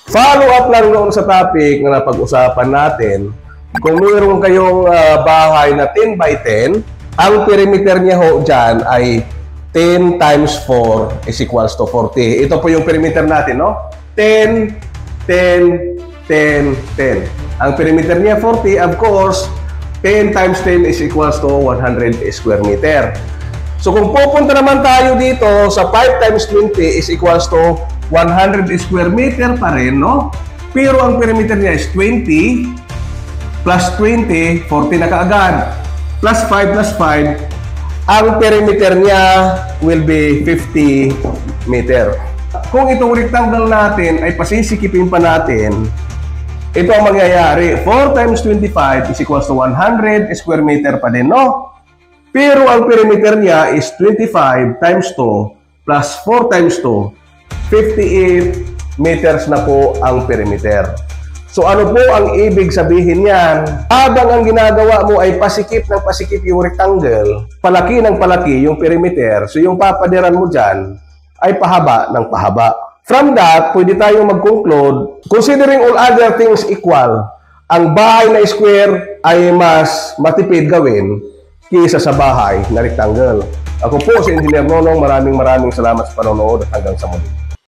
Follow up lang noon sa topic na napag-usapan natin. Kung mayroon kayong bahay na 10 by 10, ang perimeter niya ho dyan ay 10 times 4 is equals to 40. Ito po yung perimeter natin, no? 10, 10, 10, 10. Ang perimeter niya 40, of course, 10 times 10 is equals to 100 square meter. So kung pupunta naman tayo dito sa 5 times 20 is equals to 100 square meter pa rin, no? Pero ang perimeter niya is 20 plus 20, 40 na kaagad. Plus 5 plus 5, ang perimeter niya will be 50 meter. Kung itong rectangle natin ay pasisikipin pa natin, ito ang mangyayari. 4 times 25 is equals to 100 square meter pa din, no? Pero ang perimeter niya is 25 times 2 plus 4 times 2, 58 meters na po ang perimeter. So ano po ang ibig sabihin niyan? Habang ang ginagawa mo ay pasikip ng pasikip yung rectangle, palaki ng palaki yung perimeter, so yung papadiran mo dyan ay pahaba ng pahaba. From that, pwede tayong mag-conclude, considering all other things equal, ang bahay na square ay mas matipid gawin kaysa sa bahay na rectangle. Ako po si Engineer Nonong, maraming salamat sa panonood at hanggang sa muli.